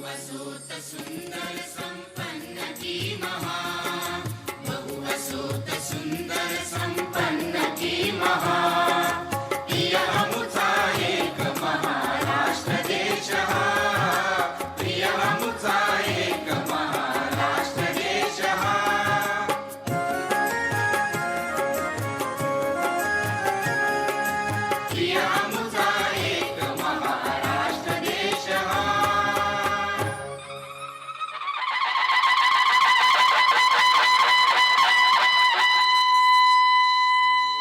बहुवसूत सुंदर संपन्न की महा, बहुवसूत सुंदर संपन्न की महा, प्रिय अमुचा एक महाराष्ट्र देश हा, प्रिय अमुचा एक महाराष्ट्र देश हा. प्रिय अमुचा एक महाराष्ट्र देश हा.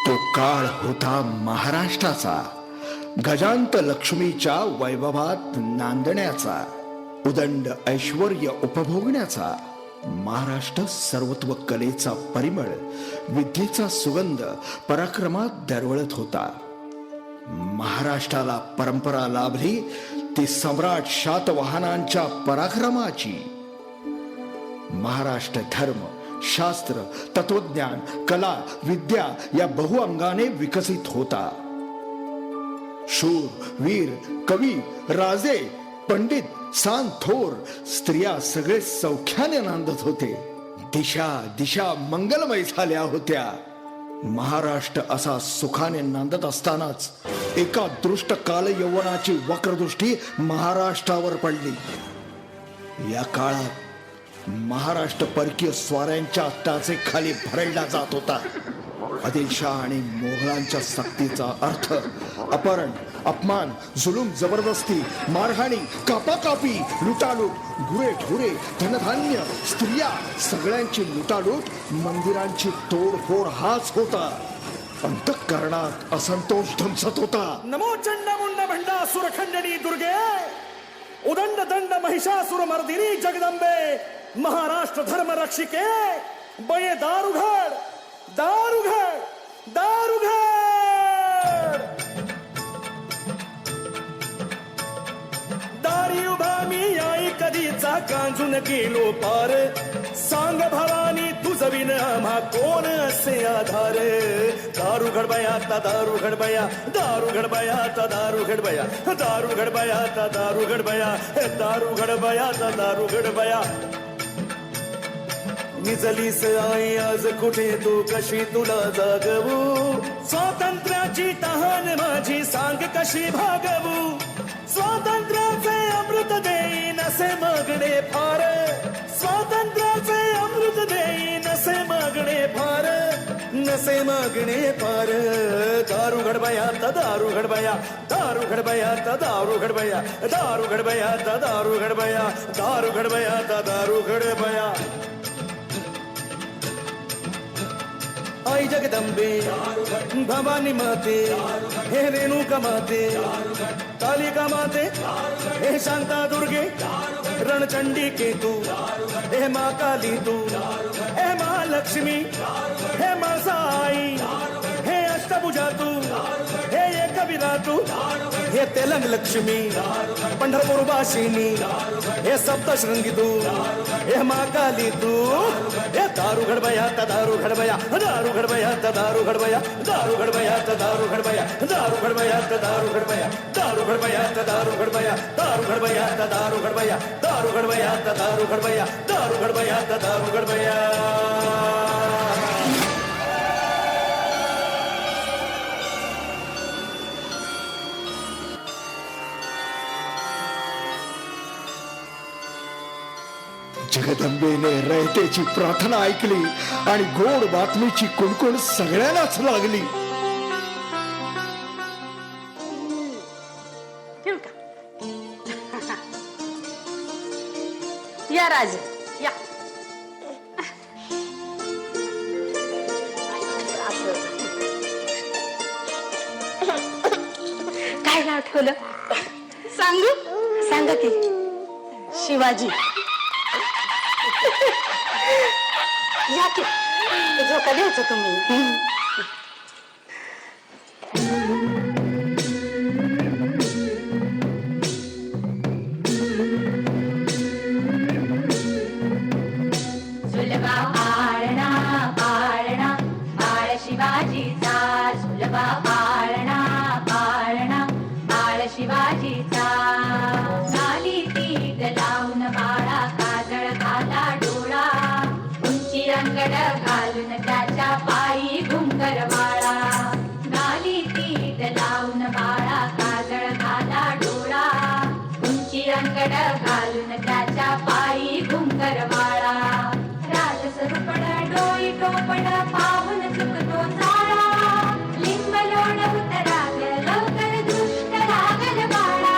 तो काळ होता महाराष्ट्राचा, गजांत लक्ष्मीच्या वैभवात नांदण्याचा, उदंड ऐश्वर्य उपभोगण्याचा. महाराष्ट्र सर्वत्व कलेचा परिमळ, विद्येचा सुगंध पराक्रमात दरवळत होता. महाराष्ट्राला परंपरा लाभली ती सम्राट शातवाहनांच्या पराक्रमाची. महाराष्ट्र धर्म, शास्त्र, तत्वज्ञान, कला, विद्या या बहुअंगाने विकसित होता. शूर, वीर, कवी, राजे, पंडित, सांत, थोर, स्त्रिया सगळे सौख्याने नांदत होते. दिशा दिशा मंगलमय झाल्या होत्या. महाराष्ट्र असा सुखाने नांदत असतानाच एका दृष्ट काल यौवनाची वक्रदृष्टी महाराष्ट्रावर पडली. या काळात महाराष्ट्र परकीय स्वाऱ्यांच्या टाचेखाली भरडला जात होता. आदिलशाह आणि मोगलांच्या सक्तीचा अर्थ अपहरण, अपमान, जुलूम, जबरदस्ती, मारहाणी, कापाकापी, लुटालूट, गुरेढोरे, धनधान्य, स्त्रिया सगळ्यांची लुटालूट, मंदिरांची तोडफोड हाच होता. अंतःकरणात असंतोष धमसत होता. नमो चंडमुंड भंडासुर खंडनी दुर्गे, उदंड दंड महिषासुर मर्दिनी जगदंबे, महाराष्ट्र धर्म रक्षिके, बये दारुघड दारुघड दारुघड. दारी उभा मी आई कधीचा कांजून गेलो पार, सांग भवानी तुझ विन आम्हा कोण असे आधार. दारुघड बया ता दारुघड बया, दारुघड बया ता दारुघड बया, दारुघड बया ता दारुघड बया, दारुघड बया ता दारुघड बया. निजलीस आई आज कुठे तू कशी तुला जागवू, स्वातंत्र्याची तहान माझी सांग कशी भागवू. स्वातंत्र्याचे अमृत देईन असे मागणे फार, स्वातंत्र्याचे अमृत देईन असे मागणे फार, नसे मागणे फार. दारुघड बया ता दारुघड बया, दारुघड बया ता दारुघड बया, दारुघड बया ता दारुघड बया, दारुघड बया ता दारुघड बया. आई जगदंबे भवानी माते, हे रेणुका माते, कालिका माते, हे शांता दुर्गे, रणचंडी के तू, हे माँ काली तू, हे माँ लक्ष्मी, हे माँ साई, हे अष्टभुजा तू, हे एकविरा तू, हे तेलंग लक्ष्मी, पंढरपूर वासिनी, हे सप्तशृंगी तू, हे माँ काली तू. हे दारुघड बया ता दारुघड बया, दारुघड बया ता दारुघड बया, दारुघड बया ता दारुघड बया, दारुघड बया ता दारुघड बया, दारुघड बया ता दारुघड बया, दारुघड बया ता दारुघड बया, दारुघड बया ता दारुघड बया, दारुघड बया ता दारुघड बया. जगदंबेने रयतेची प्रार्थना ऐकली आणि गोड बातमीची कुणकुण सगळ्यांनाच लागली. या राज या. काय नाव ठेवलं सांगू? सांगा की. शिवाजी. या की झोका द्यायचं तुम्ही. सुलभा पाळणा पाळणा बाळ शिवाजीचा, सुलभा पाळणा पाळणा बाळ शिवाजीचा. चाली तीग लावून स्वरूपड घालून त्याच्या पायी घुंगरवाळा राजस्वरूपड डोई टोपड पाहून चुकतो चाळा लिंब लोण उतराग लवकर दुष्ट लागल बाळा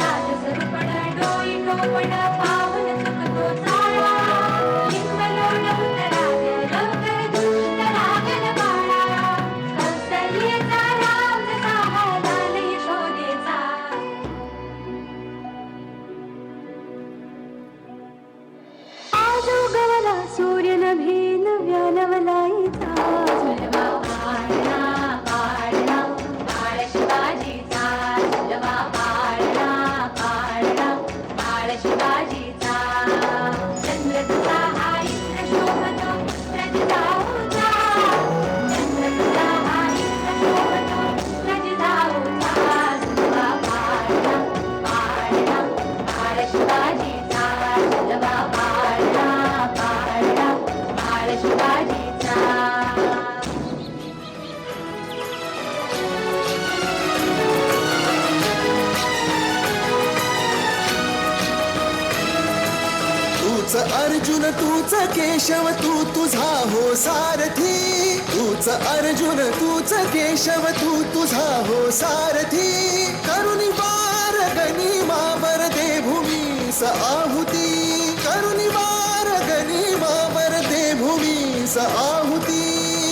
राजस्वरूपड डोई टोपड पाहून चुकतो चाळा लिंब लोण उतराग लवकर दुष्ट लागल बाळा कौसल्येचा राम जसा लाल यशोदेचा आज उगवला सूर्य नभे नव्यानवलाईचा झुलवा पाळणा पाळणा बाळ शिवाजीचा झुलवा पाळणा पाळणा बाळ शिवाजीचा चंद्र तुझा हा इंद्र शोभतो रजताऊचा चंद्र तुझा हा इंद्र शोभतो रजताऊचा झुलवा पाळणा पाळणा बाळ शिवाजीचा झुलवा पाळणा पाळणा बाळ शिवाजीचा तूच अर्जुन तूच केशव तू तुझा हो सारथी तूच अर्जुन तूच केशव तू तुझा हो सारथी करुणी वार गनिमावर दे भूमीस आहुती करुणी वार गनिमावर दे भूमीस आहुती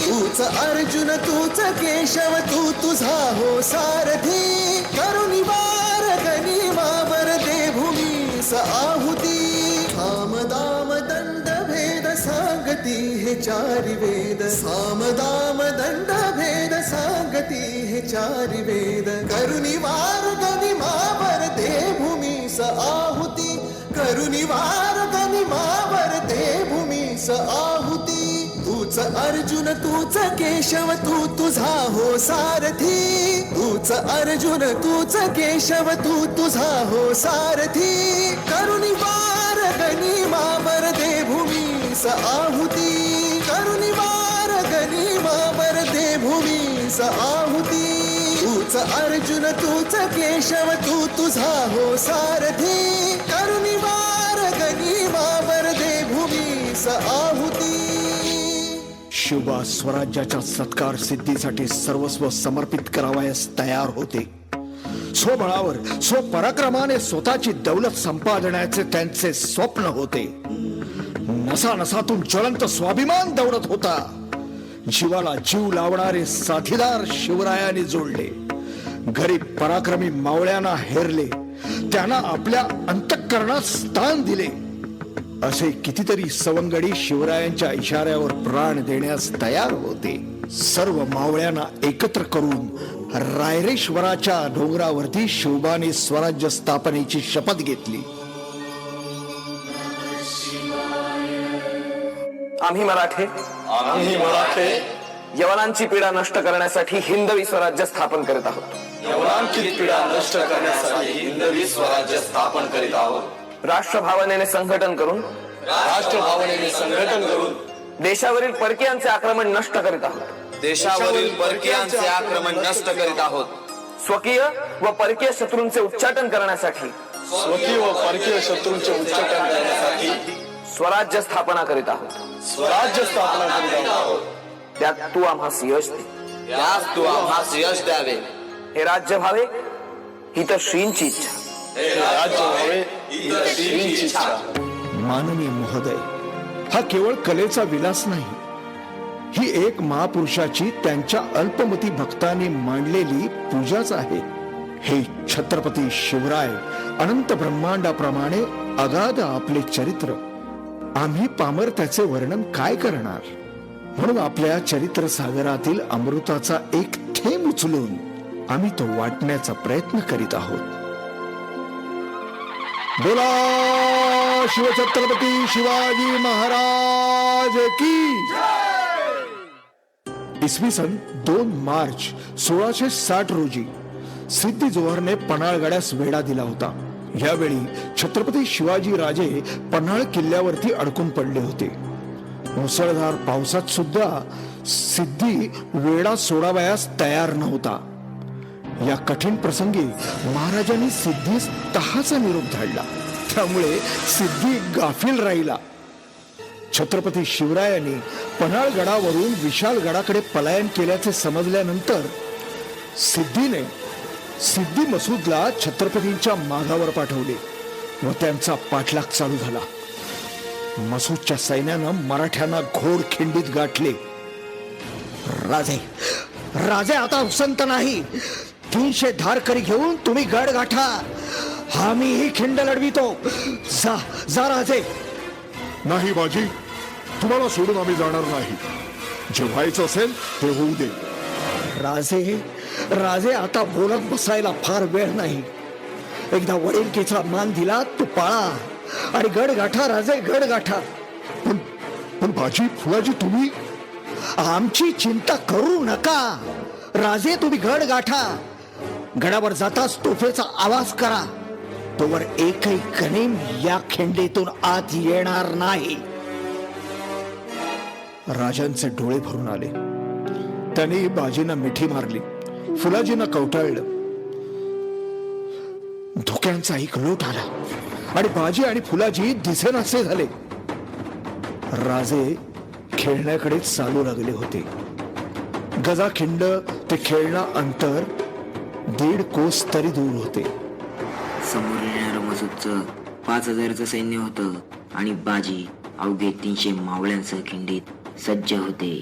तूच अर्जुन तूच केशव तू तुझा हो सारथी करुणी वार गनिमावर दे भूमीस आहुती साम दाम दंड भेद सांगती हे चारि वेद साम दाम दंड भेद सांगती हे चारि वेद करुणी वार गनिमावर दे भूमीस आहुती करुणी वार गनिमावर दे भूमीस आहुती तूच अर्जुन तूच केशव तू तुझा हो सारथी तूच अर्जुन तूच केशव तू तुझा हो सारथी करुणी वार गनिमावर दे भूमीस आहुती करुणी वार गनिमावर दे भूमीस आहुती तूच अर्जुन तूच केशव तू तुझा हो सारथी करुणी वार गनिमावर दे भूमीस आहुती शिवबा स्वराज्याच्या सत्कार सिद्धीसाठी सर्वस्व समर्पित करावयास तयार होते. स्वबळावर स्वपराक्रमाने स्वतःची दौलत संपादण्याचे त्यांचे स्वप्न होते. नसा नसातून ज्वलंत स्वाभिमान दौडत होता. जीवाला जीव लावणारे साथीदार शिवरायांनी जोडले. गरीब पराक्रमी मावळ्यांना हेरले. त्यांना आपल्या अंतःकरणात स्थान दिले. असे कितीतरी सवंगडी शिवरायांच्या इशाऱ्यावर प्राण देण्यास तयार होते. सर्व मावळ्यांना एकत्र करून रायरेश्वराच्या डोंगरावरती शिवबाने स्वराज्य स्थापनेची शपथ घेतली. आम्ही मराठे यवनांची पीडा नष्ट करण्यासाठी हिंदवी स्वराज्य स्थापन करीत आहोत. यवनांची पीडा नष्ट करण्यासाठी हिंदवी स्वराज्य स्थापन करीत आहोत. राष्ट्रभावनेने संघटन करून देशावरील परकीयांचे आक्रमण नष्ट करीत आहोत. देशावरील परकीयांचे आक्रमण नष्ट करीत आहोत. स्वकीय व परकीय शत्रूंचे उच्चाटन करण्यासाठी स्वराज्य स्थापना करीत आहोत. त्यात तू आम्हास यश दे. हे राज्य व्हावे ही तर श्रींची इच्छा. माननीय महोदय, हा केवळ कलेचा विलास नाही. ही एक महापुरुषाची त्यांच्या अल्पमती भक्तांनी मांडलेली पूजाच आहे. हे छत्रपती शिवराय अनंत ब्रह्मांडाप्रमाणे अगाध आपले चरित्र. आम्ही पामर त्याचे वर्णन काय करणार. म्हणून आपल्या चरित्र सागरातील अमृताचा एक थेंब उचलून आम्ही तो वाटण्याचा प्रयत्न करीत आहोत. बोला शिवछत्रपती शिवाजी महाराज की. इसवी सन 2 मार्च 1660 रोजी सिद्धी जोहरने पन्हाळगडास वेढा दिला होता. यावेळी छत्रपती शिवाजी राजे पन्हाळ किल्ल्यावरती अडकून पडले होते. मुसळधार पावसात सुद्धा सिद्धी वेढा सोडावयास तयार नव्हता. या कठीण प्रसंगी महाराजांनी सिद्धीस तहाचा निरोप धाडला. त्यामुळे सिद्धी गाफील राहिला. छत्रपती शिवरायांनी पन्हाळगडावरून विशालगडाकडे पलायन केल्याचे समजल्यानंतर सिद्धी मसूदला छत्रपतींच्या मागावर पाठवले व त्यांचा पाठलाग चालू झाला. मसूदच्या सैन्यानं मराठ्यांना घोर खिंडीत गाठले. राजे आता उसंत नाही. 300 धारकरी घेऊन तुम्ही गड गाठा. आम्हीही खिंड लढवितो. जा राजे. नाही बाजी, तुम्हाला सोडून आम्ही जाणार नाही. जे व्हायचं असेल ते होऊ दे. राजे आता बोलत बसायला फार वेळ नाही. एकदा वडिलकीचा मान दिला तो पाळा आणि गड गाठा. राजे गड गाठा. पण बाजी, फुलाजी, तुम्ही आमची चिंता करू नका. राजे तुम्ही गड गाठा. गडावर जाताच तोफेचा आवाज करा. तोवर एकही कणीम या खिंडीतून आत येणार नाही. राजांचे डोळे भरून आले. त्यांनी बाजींना मिठी मारली. फुलाजींना कवटाळलं. धोक्यांचा एक लोट आला आणि बाजी आणि फुलाजी दिसेनासे झाले. राजे खेळण्याकडे चालू लागले होते. गजाखिंड ते खेळणं अंतर 1.5 कोस तरी दूर होते. समोर येणारं मसूदचं 5000चं सैन्य होतं आणि बाजी अवघे 300 मावळ्यांसह खिंडीत सज्ज होते.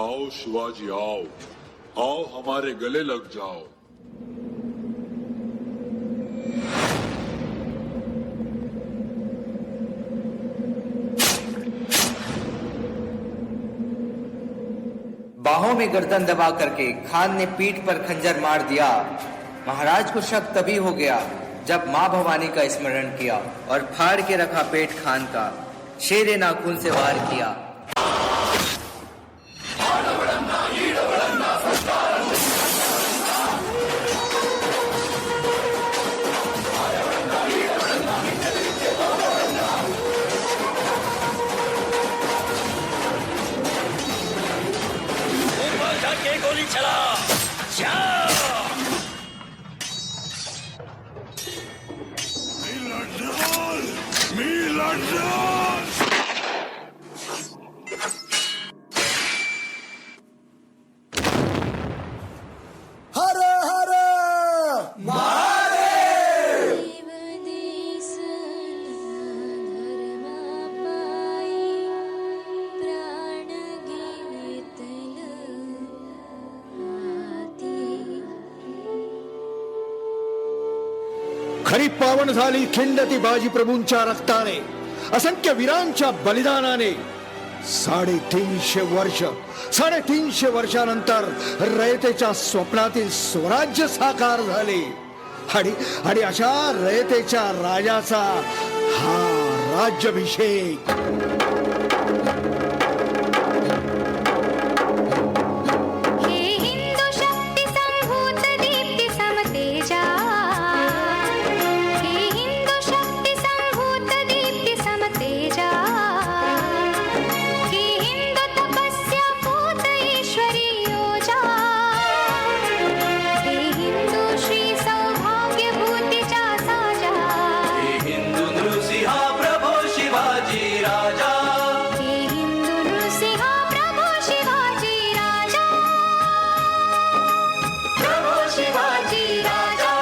आओ शिवाजी, आओ हमारे गले लग जाओ. बाहों में गर्दन दबा करके खान ने पीठ पर खंजर मार दिया. महाराज को शक तभी हो गया जब माँ भवानी का स्मरण किया और फाड़ के रखा पेट खान का. शेरे नाखून से वार किया. गोली चला. खरी पावन झाली खिंड ती बाजी प्रभूंच्या रक्ताने, असंख्य वीरांच्या बलिदानाने. 350 वर्षानंतर रयतेच्या स्वप्नातील स्वराज्य साकार झाले. आणि अशा रयतेच्या राजाचा हा राज्याभिषेक. हे हिंदू शक्ती संभूत दीप्ती समतेजा, हे हिंदू शक्ती संभूत दीप्ती समतेजा, हे हिंदू तपस्या पूत ईश्वरी योजा, हे हिंदू श्री सौभाग्य भूतीचा साजा, हे हिंदू नृसिंहा प्रभो शिवाजी राजा, हे हिंदू नृसिंहा प्रभू शिवाजी राजा, प्रभो शिवाजी राजा.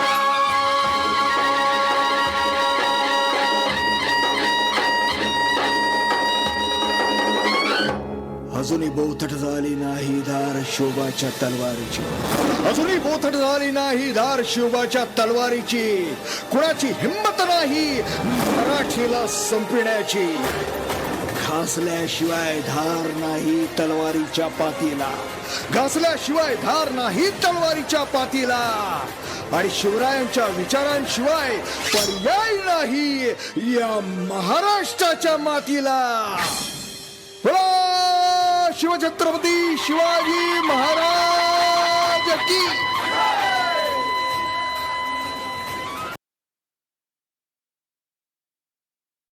अजूनही बोथट झाली नाही धार शिवबाच्या तलवारीची. अजूनही बोथट झाली नाही धार शिवबाच्या तलवारीची. कुणाची हिंमत नाही मराठीला संपविण्याची. घासल्याशिवाय धार नाही तलवारीच्या पातीला, घासल्याशिवाय धार नाही तलवारीच्या पातीला. आणि शिवरायांच्या विचारांशिवाय पर्याय नाही या महाराष्ट्राच्या मातीला. बोला शिवछत्रपती शिवाजी महाराज की.